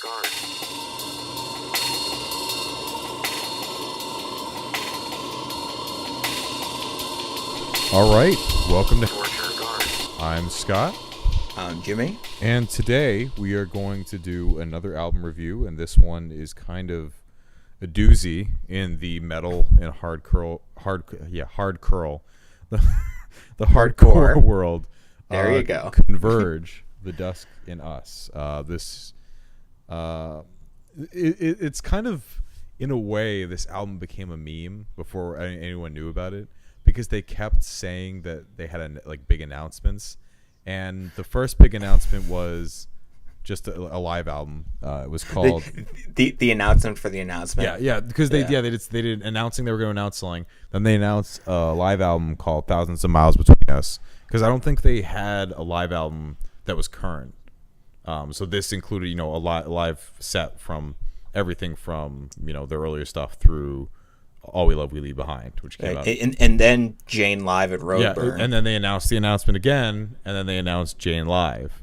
All right, welcome to I'm Scott. I'm Jimmy. And today we are going to do another album review, and this one is kind of a doozy in the metal and hard curl, the hardcore world. There you go. Converge, the Dusk in Us. It's kind of, in a way, this album became a meme before anyone knew about it, because they kept saying that they had big announcements, and the first big announcement was just a live album. It was called the announcement for the announcement. Yeah, because they did announcing they were going to announce something. Then they announced a live album called Thousands of Miles Between Us, because I don't think they had a live album that was current. So this included a live set from everything from their earlier stuff through All We Love, We Leave Behind, which came out. And then Jane Live at Roadburn. Yeah, and then they announced the announcement again, and then they announced Jane Live.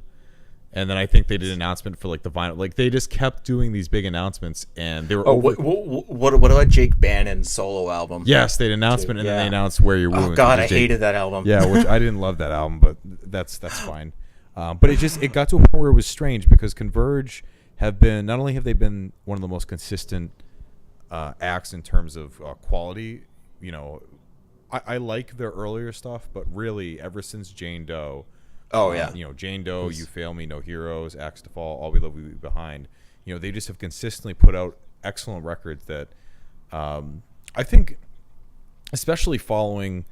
And then I think they did an announcement for the vinyl. They just kept doing these big announcements, and they were what about Jake Bannon's solo album? Yes, they had an announcement, and then they announced Where Your Wound. Oh God, I hated that album. Yeah, which I didn't love that album, but that's fine. But it got to a point where it was strange, because Converge not only have they been one of the most consistent acts in terms of quality. I like their earlier stuff, but really ever since Jane Doe, Jane Doe, You Fail Me, No Heroes, Axe to Fall, All We Love, We Leave Behind, they just have consistently put out excellent records that I think, especially following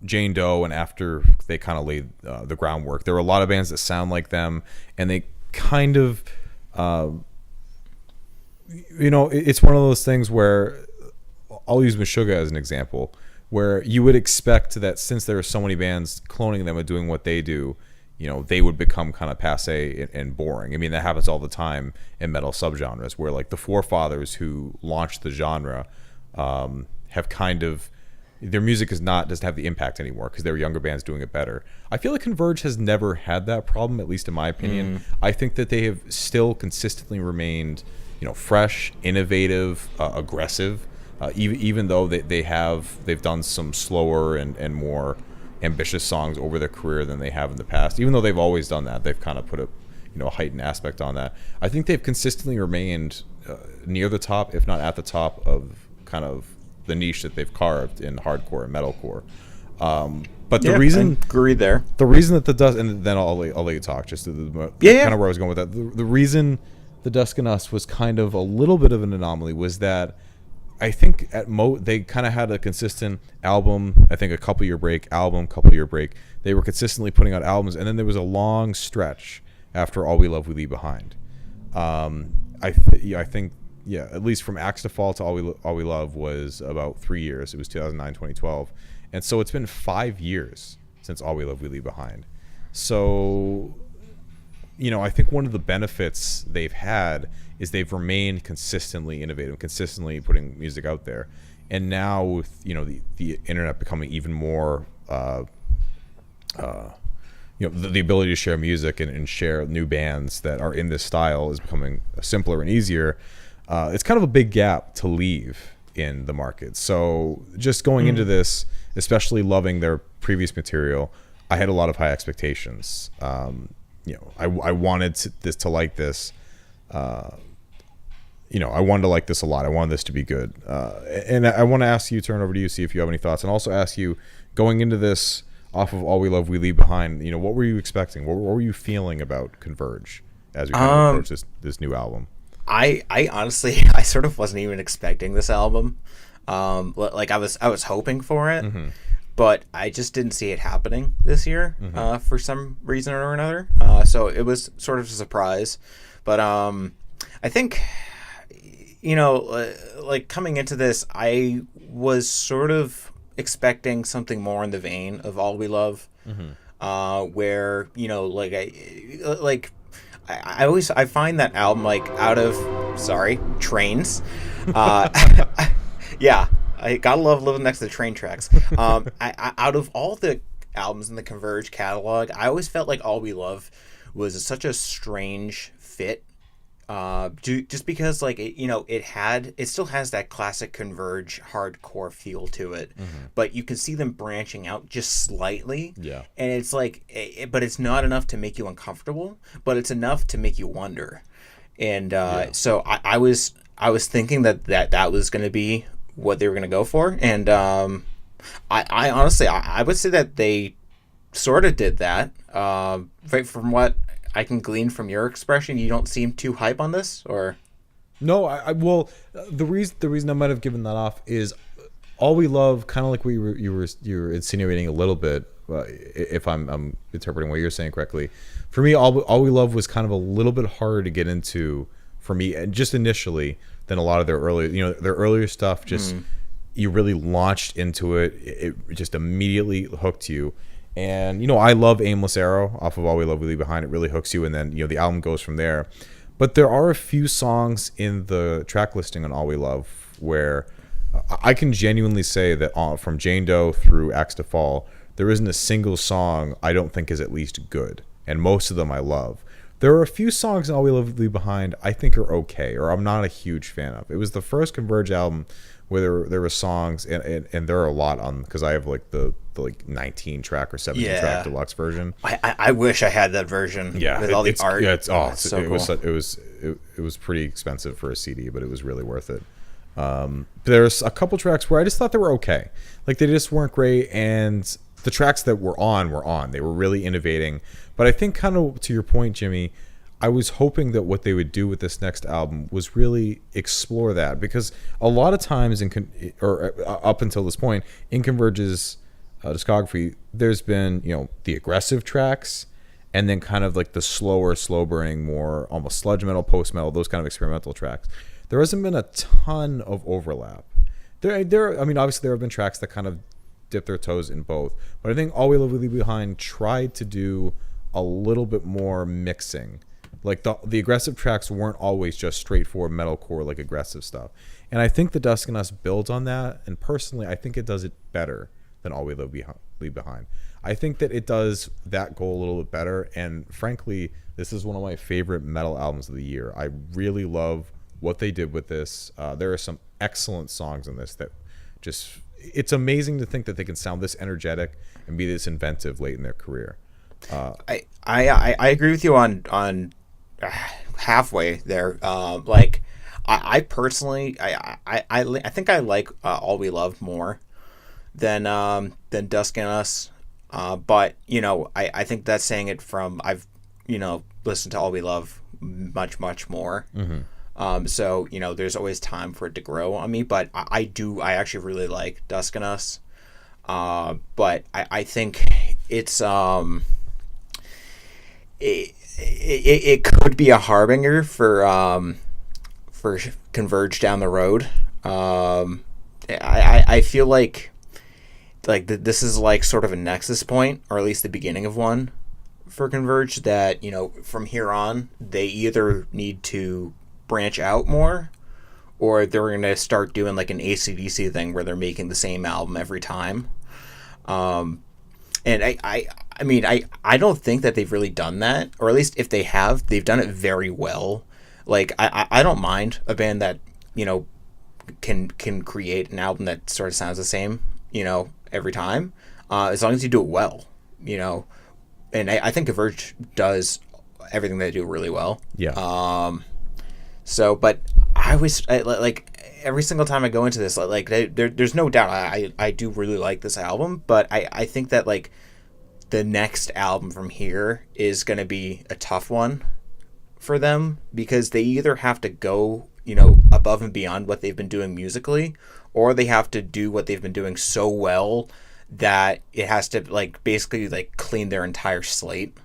Jane Doe, and after they kind of laid the groundwork, there are a lot of bands that sound like them, and they kind of it's one of those things where I'll use Meshuggah as an example, where you would expect that since there are so many bands cloning them and doing what they do, they would become kind of passe and boring. I mean, that happens all the time in metal subgenres, where the forefathers who launched the genre have kind of, their music doesn't have the impact anymore because there are younger bands doing it better. I feel like Converge has never had that problem, at least in my opinion. I think that they have still consistently remained fresh, innovative, aggressive, even though they've done some slower and more ambitious songs over their career than they have in the past. Even though they've always done that, they've kind of put a heightened aspect on that. I think they've consistently remained near the top, if not at the top of kind of the niche that they've carved in hardcore and metalcore. But the reason, I agree there. The reason that the Dusk, and then I'll let you talk, just kind of where I was going with that. The reason the Dusk in Us was kind of a little bit of an anomaly was that I think they kind of had a consistent album. I think a couple year break. They were consistently putting out albums, and then there was a long stretch after All We Love, We Leave Behind. I think at least from Axe to Fall to All We Love was about 3 years. It was 2009, 2012, and so it's been 5 years since All We Love, We Leave Behind. So I think one of the benefits they've had is they've remained consistently innovative, consistently putting music out there. And now with, the internet becoming even more, the ability to share music and share new bands that are in this style is becoming simpler and easier. It's kind of a big gap to leave in the market. So just going into this, especially loving their previous material, I had a lot of high expectations. I wanted to like this. I wanted to like this a lot. I wanted this to be good. And I want to turn over to you, see if you have any thoughts, and also ask you, going into this off of All We Love, We Leave Behind, what were you expecting? What were you feeling about Converge as we kind of approach this new album? I honestly, I sort of wasn't even expecting this album. I was hoping for it. But I just didn't see it happening this year for some reason or another. So it was sort of a surprise. But I think, coming into this, I was sort of expecting something more in the vein of All We Love, where, I find that album, out of, trains. Yeah. I gotta love living next to the train tracks. Out of all the albums in the Converge catalog, I always felt like All We Love was such a strange fit. Just because like it still has that classic Converge hardcore feel to it, but you can see them branching out just slightly. Yeah. And it's like, but it's not enough to make you uncomfortable, but it's enough to make you wonder. And so I was thinking that was going to be what they were going to go for, and I honestly I would say that they sort of did that. Right, from what I can glean from your expression, you don't seem too hype on this, or No, well, the reason I might have given that off is All We Love, kind of like you were insinuating a little bit, if I'm interpreting what you're saying correctly. For me, All We Love was kind of a little bit harder to get into for me, and just initially, than a lot of their earlier stuff. Just you really launched into it. It just immediately hooked you. And, I love Aimless Arrow off of All We Love, We Leave Behind. It really hooks you, and then, the album goes from there. But there are a few songs in the track listing on All We Love where I can genuinely say that from Jane Doe through Axe to Fall, there isn't a single song I don't think is at least good. And most of them I love. There are a few songs in All We Love, We Leave Behind I think are okay, or I'm not a huge fan of. It was the first Converge album where there were songs, and there are a lot on, because I have like the 19 track or 17 track deluxe version. I wish I had that version. Yeah, with all the art. Yeah, so cool. It was pretty expensive for a CD, but it was really worth it. There's a couple tracks where I just thought they were okay, like they just weren't great, and the tracks that were on. They were really innovating, but I think, kind of to your point, Jimmy, I was hoping that what they would do with this next album was really explore that, because a lot of times up until this point in Converge's discography, there's been the aggressive tracks, and then kind of like the slow burning, more almost sludge metal, post metal, those kind of experimental tracks. There hasn't been a ton of overlap. I mean, obviously there have been tracks that kind of dip their toes in both, but I think All We Love, We Leave Behind tried to do a little bit more mixing. Like the aggressive tracks weren't always just straightforward metalcore, like aggressive stuff. And I think the Dusk and Us builds on that. And personally, I think it does it better than All We Leave Behind. I think that it does that goal a little bit better. And frankly, this is one of my favorite metal albums of the year. I really love what they did with this. There are some excellent songs in this that just, it's amazing to think that they can sound this energetic and be this inventive late in their career. I agree with you on halfway there. Like I personally I think I like All We Love more than Dusk and Us, but I think that's saying it from I've listened to All We Love much more. So there's always time for it to grow on me, but I actually really like Dusk and Us, but I think it's it could be a harbinger for Converge down the road. I feel like this is like sort of a nexus point, or at least the beginning of one for Converge, that from here on they either need to branch out more, or they're going to start doing like an AC/DC thing where they're making the same album every time. And I mean, I don't think that they've really done that, or at least if they have, they've done it very well. Like I don't mind a band that can create an album that sort of sounds the same every time, as long as you do it well. And I think Converge does everything they do really well. Yeah. So, but like every single time I go into this, like there's no doubt I do really like this album, but I think that like the next album from here is going to be a tough one for them, because they either have to go above and beyond what they've been doing musically, or they have to do what they've been doing so well that it has to like basically like clean their entire slate.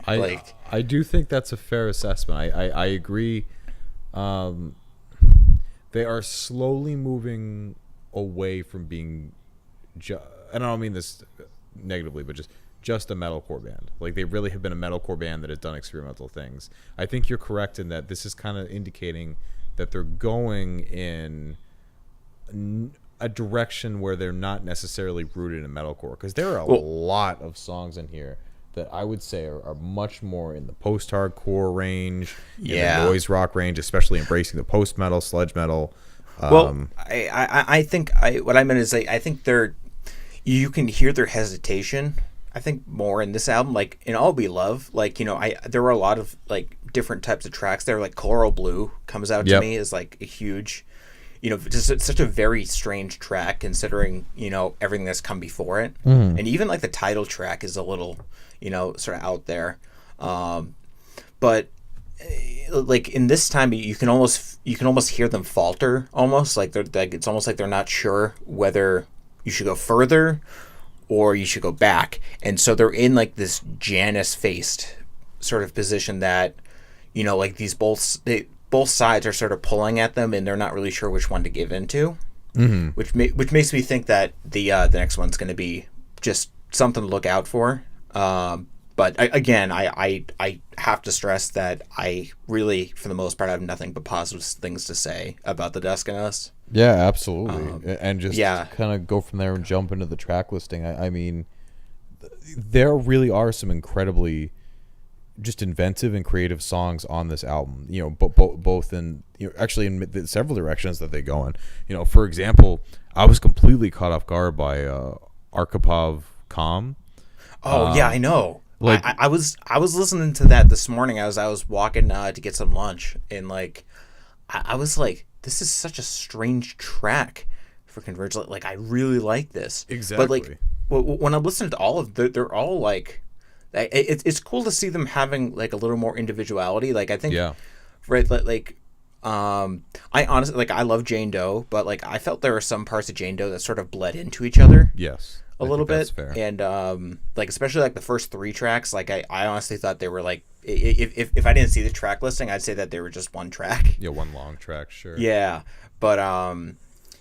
I do think that's a fair assessment. I agree. They are slowly moving away from being and I don't mean this negatively, but just a metalcore band. Like, they really have been a metalcore band that has done experimental things. I think you're correct in that this is kind of indicating that they're going in a direction where they're not necessarily rooted in metalcore, because there are a lot of songs in here that I would say are much more in the post-hardcore range, in Yeah. the noise rock range, especially embracing the post-metal, sludge metal. Well, I think what I meant is I think you can hear their hesitation. I think more in this album, like in All We Love, like, you know, there were a lot of like different types of tracks there. Like Coral Blue comes out to me as like a huge, you know, just such a very strange track considering, you know, everything that's come before it. And even like the title track is a little, you know, sort of out there. But like in this time, you can almost hear them falter, almost like they're like, it's almost like they're not sure whether you should go further or you should go back. And so they're in like this Janus faced sort of position that, you know, like both sides are sort of pulling at them and they're not really sure which one to give into. Which makes me think that the next one's going to be just something to look out for. But I have to stress that I really, for the most part, have nothing but positive things to say about the Dusk and Us. Yeah, absolutely. And just yeah. kind of go from there and jump into the track listing. I mean, there really are some incredibly just inventive and creative songs on this album. You know, both in, you know, actually in several directions that they go in. You know, for example, I was completely caught off guard by Arkhipov Calm. Oh yeah, I know. Like I was listening to that this morning as I was walking to get some lunch, and like I was like, this is such a strange track for Converge. Like I really like this. Exactly. But like when I listen to all of them, they're all like, it's cool to see them having like a little more individuality. Like I think, right, like I honestly, like, I love Jane Doe, but like I felt there were some parts of Jane Doe that sort of bled into each other. Yes. A little bit. And like especially like the first 3 tracks, like I honestly thought they were like, if I didn't see the track listing, I'd say that they were just one track. Yeah, one long track, sure. Yeah. But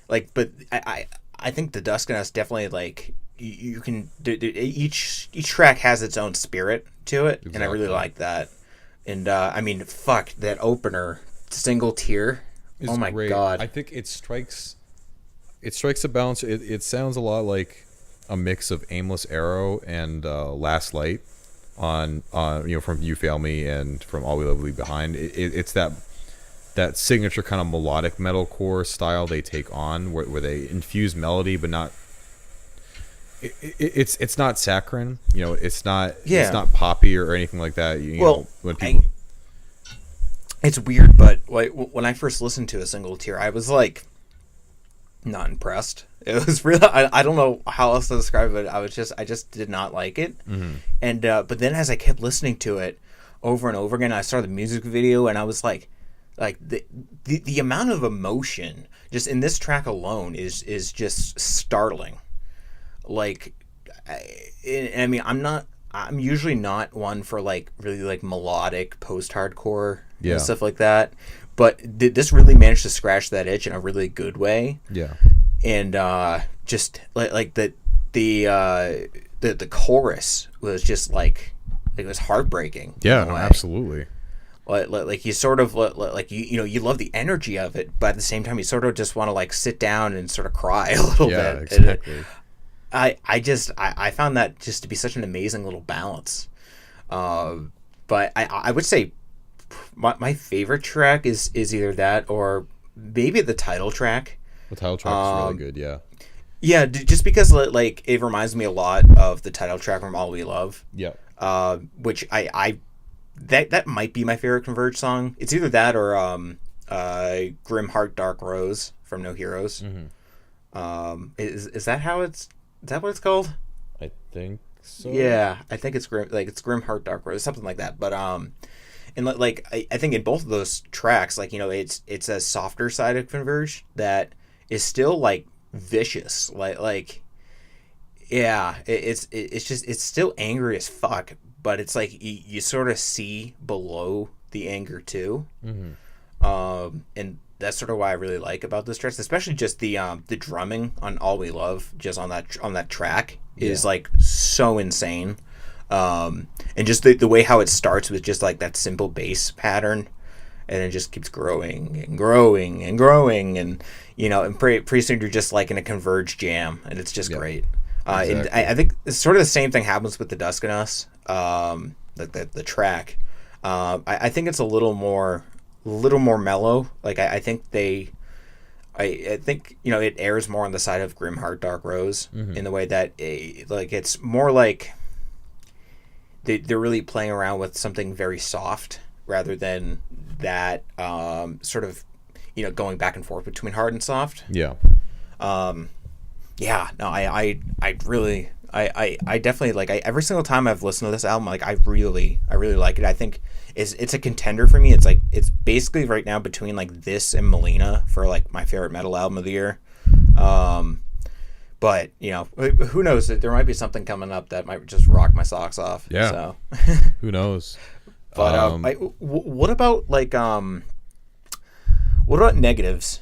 but I think the Dusk and Us definitely, like, you can each track has its own spirit to it. Exactly. And I really like that. And I mean, fuck, that opener, Single Tear. Oh my god. I think it strikes a balance. It sounds a lot like a mix of Aimless Arrow and Last Light on you know, from You Fail Me and from All We Love Leave Behind. It's that signature kind of melodic metalcore style they take on, where they infuse melody but not. It's not saccharine, you know. It's not poppy or anything like that. You know, when people. It's weird, but like when I first listened to A Single Tear, I was like, not impressed. It was really, I don't know how else to describe it. I just did not like it. And but then as I kept listening to it over and over again, I saw the music video and I was like the amount of emotion just in this track alone is just startling. Like, I mean, I'm usually not one for like really like melodic post-hardcore and stuff like that, but this really managed to scratch that itch in a really good way. Yeah. And just like the chorus was just like it was heartbreaking. Yeah, no, absolutely. Like you sort of like you know, you love the energy of it, but at the same time you sort of just want to like sit down and sort of cry a little bit. Yeah, exactly. I found that just to be such an amazing little balance. But I would say my favorite track is either that or maybe the title track. The title track is really good, yeah. Yeah, just because like it reminds me a lot of the title track from All We Love. Yeah. Which that might be my favorite Converge song. It's either that or Grim Heart Dark Rose from No Heroes. Is that what it's called? I think so. Yeah, I think it's Grim Heart Dark Rose, something like that. But and like I think in both of those tracks, like, you know, it's a softer side of Converge that is still like vicious, like yeah, it's just, it's still angry as fuck, but it's like you sort of see below the anger too. And that's sort of why I really like about this track, especially just the drumming on All We Love, just on that track is like so insane. And just the way how it starts with just like that simple bass pattern, and it just keeps growing and growing and growing, and you know, and pretty soon you're just like in a Converge jam, and it's just great. And I think it's sort of the same thing happens with the Dusk and Us, the track. I think it's a little more mellow. Like I think I think it airs more on the side of Grim Heart Dark Rose in the way that it's more like they're really playing around with something very soft rather than that sort of going back and forth between hard and soft. Yeah. Yeah. No, I really I definitely like every single time I've listened to this album, like I really like it. I think it's a contender for me. It's basically right now between like this and Melina for like my favorite metal album of the year. But who knows? There might be something coming up that might just rock my socks off. Yeah. So Who knows? But what about what about negatives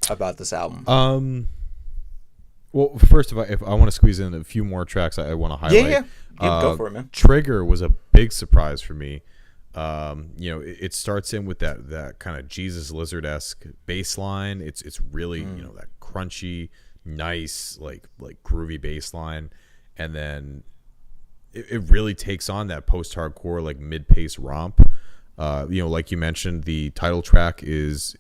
about this album? Well, first, if I want to squeeze in a few more tracks, I want to highlight. Yeah, go for it, man. Trigger was a big surprise for me. It starts in with that kind of Jesus Lizard-esque bass line. It's really that crunchy, nice, like groovy bass line, and then it really takes on that post-hardcore like mid-pace romp. Like you mentioned, the title track is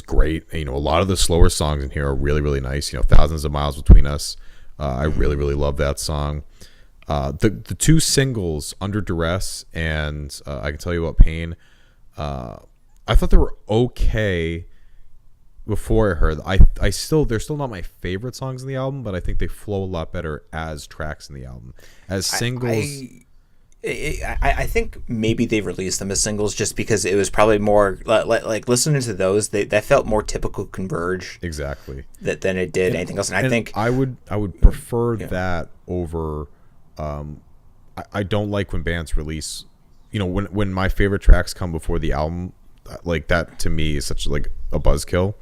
great. A lot of the slower songs in here are really, really nice. Thousands of Miles Between Us. I really, really love that song. The two singles, Under Duress and I Can Tell You About Pain, I thought they were okay before I heard. They're still not my favorite songs in the album, but I think they flow a lot better as tracks in the album. As singles... I think maybe they released them as singles just because it was probably more like listening to those, that felt more typical Converge exactly than it did anything else. And I think I would prefer that over. I don't like when bands release, when my favorite tracks come before the album, like that to me is such like a buzzkill.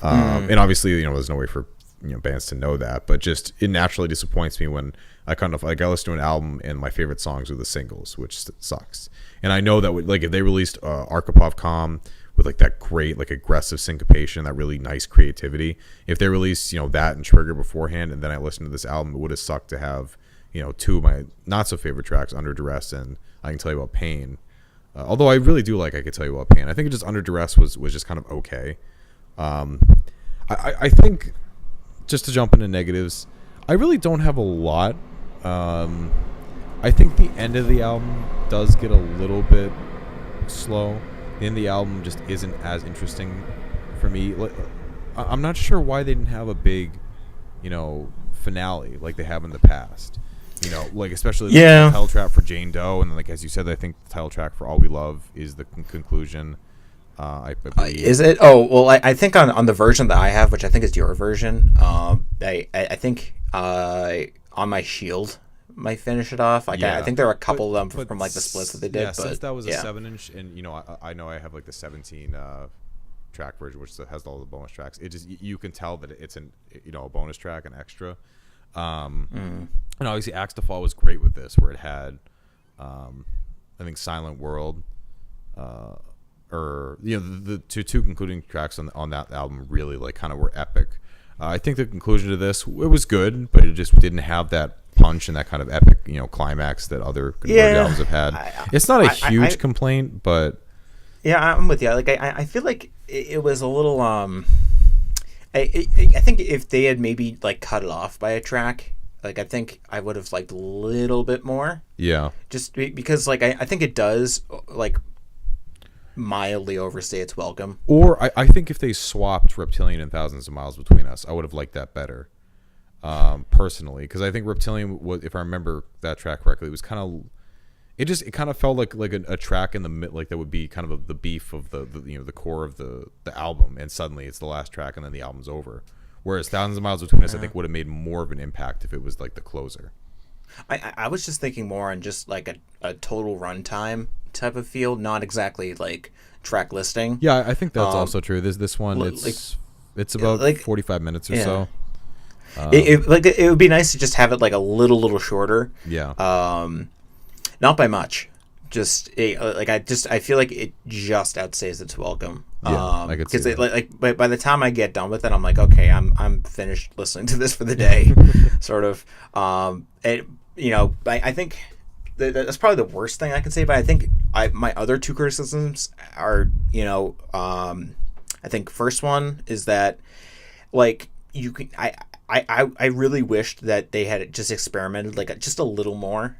And obviously there's no way for bands to know that, but just it naturally disappoints me when I listen to an album and my favorite songs are the singles, which sucks. And I know that if they released Arkhipov Calm with like that great like aggressive syncopation, that really nice creativity, if they released that and Trigger beforehand and then I listened to this album, it would have sucked to have two of my not so favorite tracks, Under Duress and I Can Tell You About Pain. Although I really do like I Can Tell You About Pain. I think it just Under Duress was just kind of okay. I think, just to jump into negatives, I really don't have a lot. I think the end of the album does get a little bit slow. The end of the album just isn't as interesting for me. I'm not sure why they didn't have a big, finale like they have in the past. Especially the title track for Jane Doe, and then, as you said, I think the title track for All We Love is the conclusion. I believe. Is it? Oh, well, I think on the version that I have, which I think is your version, I think On My Shield might finish it off. I think there are a couple of them from like the splits that they did. Yeah, but since that was a 7-inch, and I know I have like the 17 track version, which has all the bonus tracks. It just you can tell that it's a bonus track, an extra. And obviously Axe to Fall was great with this, where it had I think Silent World, or the two concluding tracks on that album really like kind of were epic. I think the conclusion to this, it was good, but it just didn't have that punch and that kind of epic climax that other Converge albums have had. It's not a huge complaint, but yeah, I'm with you. Like I feel like it was a little I think if they had maybe like cut it off by a track, like I think I would have liked a little bit more. Yeah. Just because like I think it does like mildly overstay its welcome. Or I think if they swapped Reptilian and Thousands of Miles Between Us, I would have liked that better. Personally, because I think Reptilian was, if I remember that track correctly, it was kind of, it kind of felt like a track in the mid, like that would be kind of the beef of the core of the album, and suddenly it's the last track and then the album's over. Whereas Thousands of Miles Between Us, I think would have made more of an impact if it was like the closer. I was just thinking more on just like a total runtime type of feel, not exactly like track listing. Yeah, I think that's also true. This one, it's about like 45 minutes or so. It would be nice to just have it like a little shorter. Yeah. Not by much. Just I feel like it just outstays its welcome. Yeah, I could see Because that. like by the time I get done with it, I'm like, okay, I'm finished listening to this for the day, sort of. I think that's probably the worst thing I can say. But I think my other two criticisms are, I think first one is that like you can I really wished that they had just experimented like just a little more,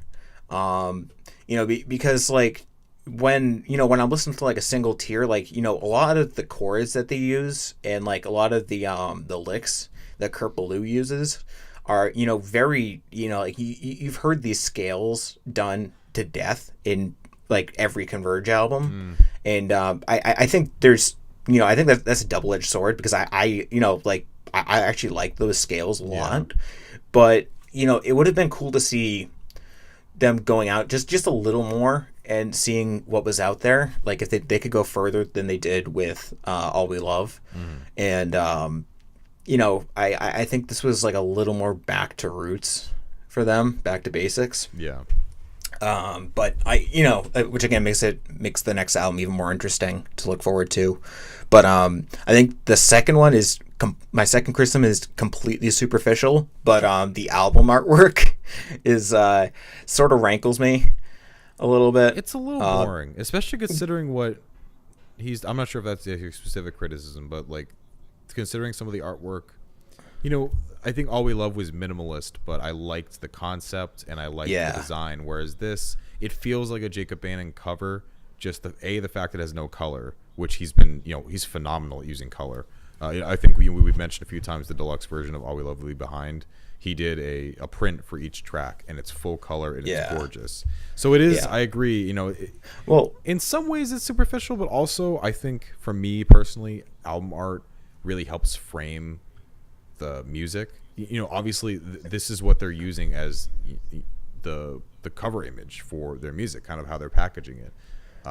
because like when I'm listening to like a single tier, like a lot of the chords that they use and like a lot of the licks that Kurt Ballou uses are very like you've heard these scales done to death in like every Converge album, and I think there's I think that's a double-edged sword because I actually like those scales a lot, but it would have been cool to see them going out just a little more and seeing what was out there, like if they could go further than they did with All We Love, and I think this was like a little more back to roots for them, back to basics. Yeah. But which again makes the next album even more interesting to look forward to. But I think the second one is my second criticism is completely superficial, but the album artwork is sort of rankles me a little bit. It's a little boring, especially considering what I'm not sure if that's a specific criticism, but like considering some of the artwork, I think All We Love was minimalist, but I liked the concept and I liked the design. Whereas this, it feels like a Jacob Bannon cover. Just the fact that it has no color, which he's phenomenal at using color. I think we've mentioned a few times the deluxe version of All We Love Leave Behind. He did a print for each track, and it's full color and it's gorgeous. So it is. Yeah. I agree. Well, in some ways it's superficial, but also I think for me personally, album art really helps frame the music. Obviously this is what they're using as the cover image for their music, kind of how they're packaging it.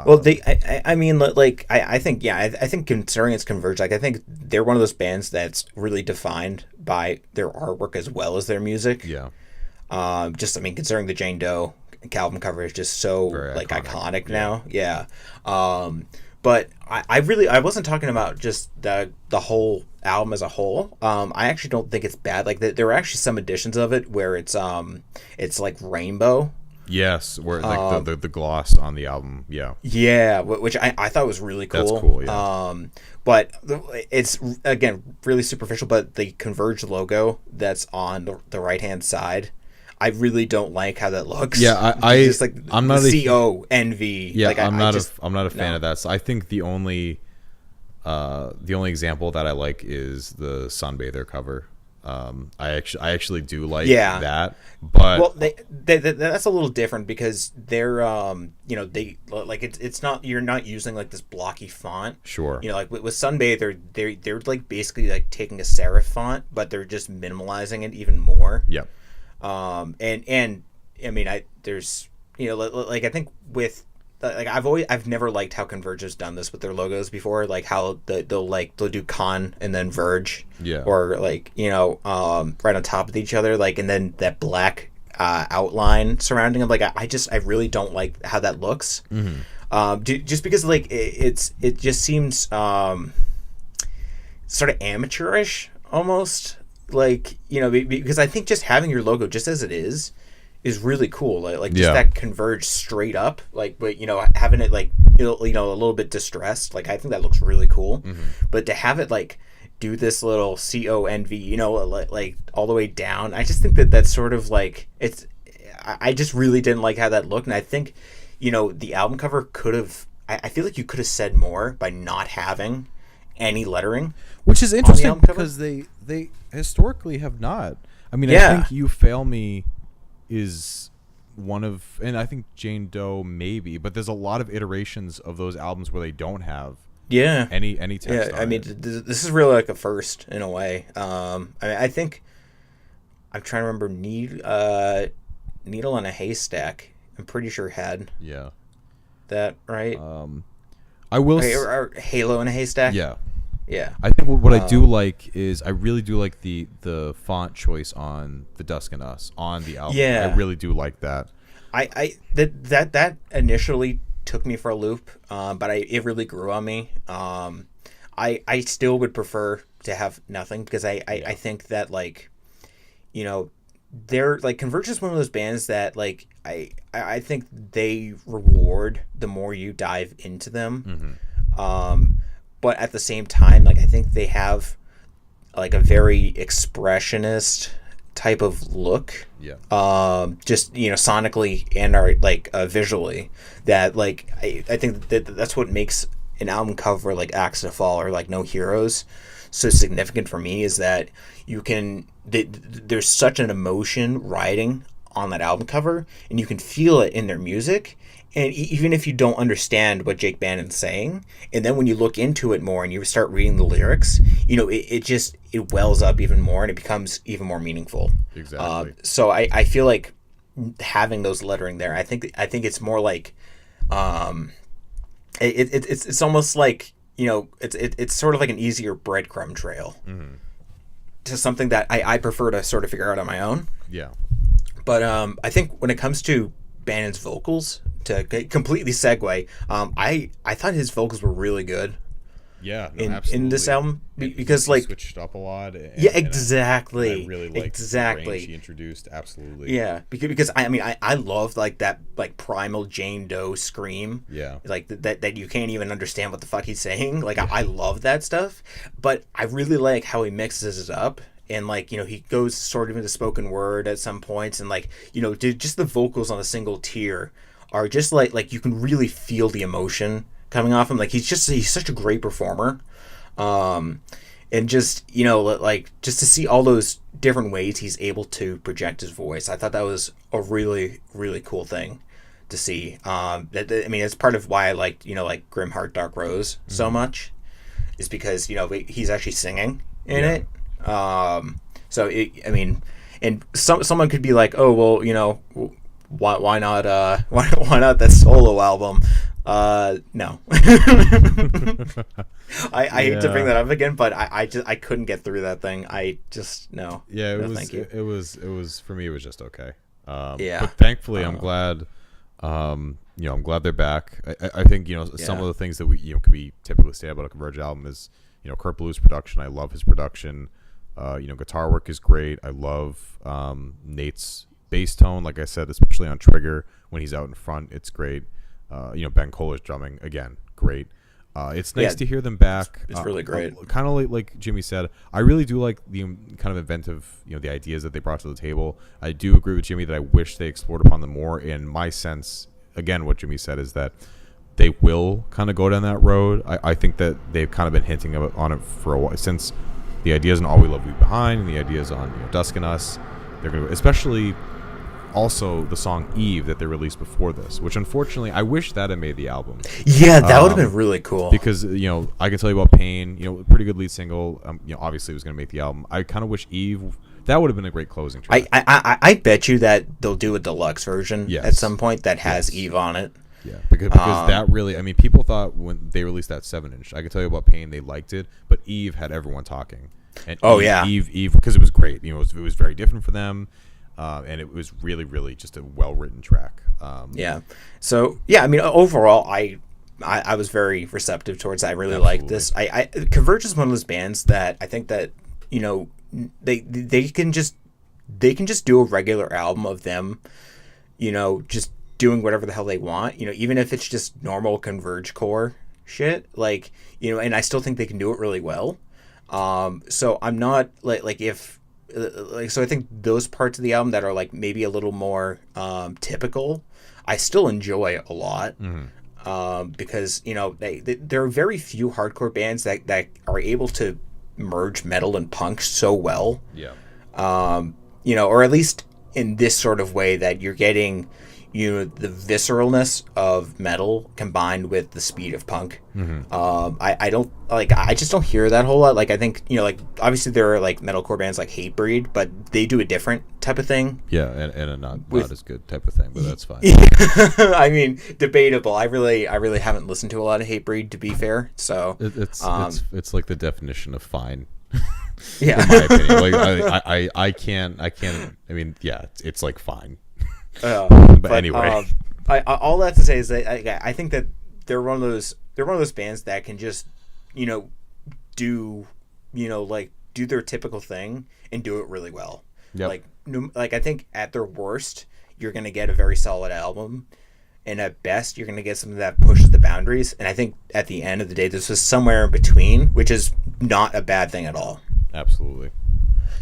Well, I think considering it's Converge, like I think they're one of those bands that's really defined by their artwork as well as their music. Yeah. Considering the Jane Doe Calvin cover is just so very like iconic now. Yeah. But I wasn't talking about just the whole album as a whole. I actually don't think it's bad. Like there were actually some editions of it where it's like rainbow. Yes, where like the gloss on the album. Yeah, which I thought was really cool. That's cool. Yeah. But it's again really superficial. But the Converge logo that's on the right hand side, I really don't like how that looks. Yeah, just like I'm not CONV. Yeah, like, I'm not a fan of that. So I think the only example that I like is the Sunbather cover. I actually do like that, but well, that's a little different because they're they like it's not, you're not using like this blocky font. Sure. Like with Sunbather, they're like basically like taking a serif font, but they're just minimalizing it even more. Yep. And I mean, there's like I think with like I've never liked how Converge has done this with their logos before, like how they'll do con and then Verge, or like right on top of each other, like, and then that black outline surrounding them. Like I really don't like how that looks. Just because like it just seems sort of amateurish almost, like because I think just having your logo just as it is really cool, like just that Converge straight up, like, but having it like a little bit distressed, like I think that looks really cool. But to have it like do this little CONV, like all the way down, I just think that's sort of like I just really didn't like how that looked. And I think the album cover could have, I feel like you could have said more by not having any lettering, which is interesting because they historically have not. I mean, I think You Fail Me is one of, and I think Jane Doe maybe, but there's a lot of iterations of those albums where they don't have any text. I mean, this is really like a first in a way. I mean, I think I'm trying to remember Needle in a Haystack. I'm pretty sure had that, right. I will or Halo in a Haystack. Yeah. I think what I do like is I really do like the font choice on the Dusk and Us on the album. I really do like that. That initially took me for a loop, but it really grew on me. I still would prefer to have nothing, because I think that, like, you know, they're like, Converge is one of those bands that, like, I think they reward the more you dive into them. But at the same time, like, I think they have like a very expressionist type of look. Just, you know, sonically and visually, that, like, I think that's what makes an album cover like Axe to Fall or like No Heroes so significant for me, is that you can there's such an emotion riding on that album cover, and you can feel it in their music. And even if you don't understand what Jake Bannon's saying, and then when you look into it more and you start reading the lyrics, you know, it wells up even more, and it becomes even more meaningful. Exactly. So I feel like having those lettering there, I think it's more like, it's almost like, you know, it's sort of like an easier breadcrumb trail to something that I prefer to sort of figure out on my own. Yeah. But I think when it comes to Bannon's vocals, to completely segue, I thought his vocals were really good. Yeah, no, absolutely. In this album, because he like switched up a lot. Exactly. I really liked the range he introduced. Absolutely. Yeah, because I mean I love like that, like, primal Jane Doe scream. Yeah. Like that you can't even understand what the fuck he's saying. Like, I love that stuff, but I really like how he mixes it up. And, like, you know, he goes sort of into spoken word at some points, and, like, you know, just the vocals on a single tier are just like you can really feel the emotion coming off him. Like, he's such a great performer. And just, you know, like, just to see all those different ways he's able to project his voice, I thought that was a really, really cool thing to see. I mean, it's part of why I liked, you know, like, Grim Heart Dark Rose so much, is because, you know, he's actually singing in it. So I mean, and someone could be like, oh, well, you know, why not why not that solo album? No. I hate to bring that up again, but I couldn't get through that thing. I just, no. Yeah, no, thank you. it was for me, it was just okay. Yeah. But thankfully, I'm glad. You know, I'm glad they're back. I think, you know, some of the things that we, you know, can be typically say about a Converge album is, you know, Kurt Blue's production. I love his production. You know, guitar work is great. I love Nate's bass tone, like I said, especially on Trigger when he's out in front. It's great. You know, Ben Kohler's drumming, again, great. It's nice to hear them back. It's really great. Kind of like Jimmy said, I really do like the kind of inventive, you know, the ideas that they brought to the table. I do agree with Jimmy that I wish they explored upon them more. In my sense, again, what Jimmy said is that they will kind of go down that road. I think that they've kind of been hinting on it for a while, since the ideas on All We Love Leave Behind and the ideas on, you know, Dusk and Us. They're going to, especially also the song Eve that they released before this, which unfortunately I wish that had made the album. Yeah, that would have been really cool. Because, you know, I can tell you about Pain, you know, pretty good lead single. You know, obviously it was going to make the album. I kind of wish Eve, that would have been a great closing track. I bet you that they'll do a deluxe version at some point that has Eve on it. Yeah, because that really, I mean, people thought when they released that 7-inch, I can tell you about Pain, they liked it, but Eve had everyone talking. And Eve, because it was great. You know, it was very different for them, and it was really, really just a well-written track. So, yeah, I mean, overall, I was very receptive towards it. I really liked this. Converge is one of those bands that I think that, you know, they can just do a regular album of them, you know, just doing whatever the hell they want, you know, even if it's just normal Converge core shit, like, you know, and I still think they can do it really well. So I'm not like if so I think those parts of the album that are like maybe a little more typical, I still enjoy a lot. Because, you know, there are very few hardcore bands that are able to merge metal and punk so well. You know, or at least in this sort of way that you're getting, you know, the visceralness of metal combined with the speed of punk. I don't like, I just don't hear that whole lot. Like, I think, you know, like, obviously there are like metalcore bands like Hatebreed, but they do a different type of thing. Yeah, and a not as good type of thing, but that's fine. I mean, debatable. I really haven't listened to a lot of Hatebreed, to be fair. So it's like the definition of fine. Yeah, in my opinion. Like I can't. I mean, yeah, it's like fine. But anyway, all that to say is that I think that they're one of those bands that can just, you know, do, like do their typical thing and do it really well. Yep. Like I think at their worst, you're gonna get a very solid album, and at best, you're gonna get something that pushes the boundaries. And I think at the end of the day, this was somewhere in between, which is not a bad thing at all. Absolutely.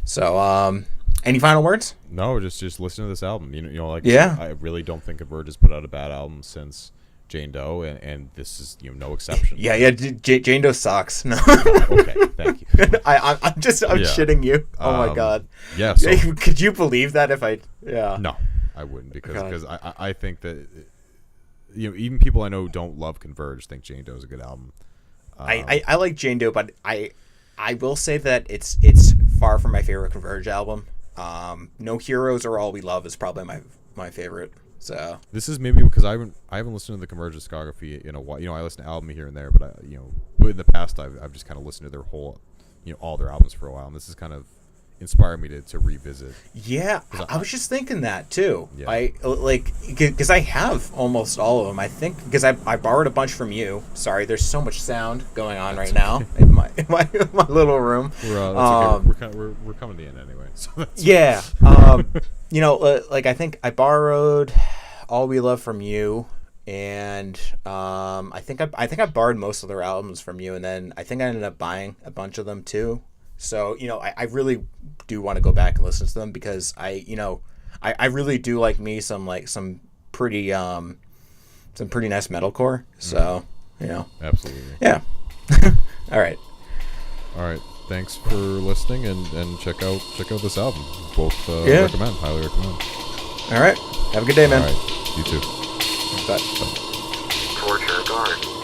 So, any final words? No, just listen to this album. Like Yeah. I really don't think Converge has put out a bad album since Jane Doe, and this is no exception. Yeah. Jane Doe sucks. No. Okay, thank you. I'm shitting you. Oh my god. Yeah. So, could you believe that if I? Yeah. no, I wouldn't because I think that even people I know who don't love Converge think Jane Doe is a good album. I like Jane Doe, but I will say that it's far from my favorite Converge album. No Heroes or All We Love is probably my favorite. So this is maybe because I haven't listened to the Converge discography in a while. I listen to album here and there, but in the past I've just kind of listened to their whole, all their albums for a while, and this has kind of inspired me to revisit. Yeah, I was just thinking that too. Yeah. I because I have almost all of them. I think because I borrowed a bunch from you. Sorry, there's so much sound going on right now in my little room. That's okay. We're coming to the end anyway. So that's yeah. Like I think I borrowed All We Love from you, and I think I borrowed most of their albums from you, and then I think I ended up buying a bunch of them too. So I really do want to go back and listen to them because I really do like me some pretty nice metalcore. So absolutely. Yeah. All right. Thanks for listening and check out this album. Both highly recommend. All right. Have a good day, man. All right. You too. Bye. Torture guard.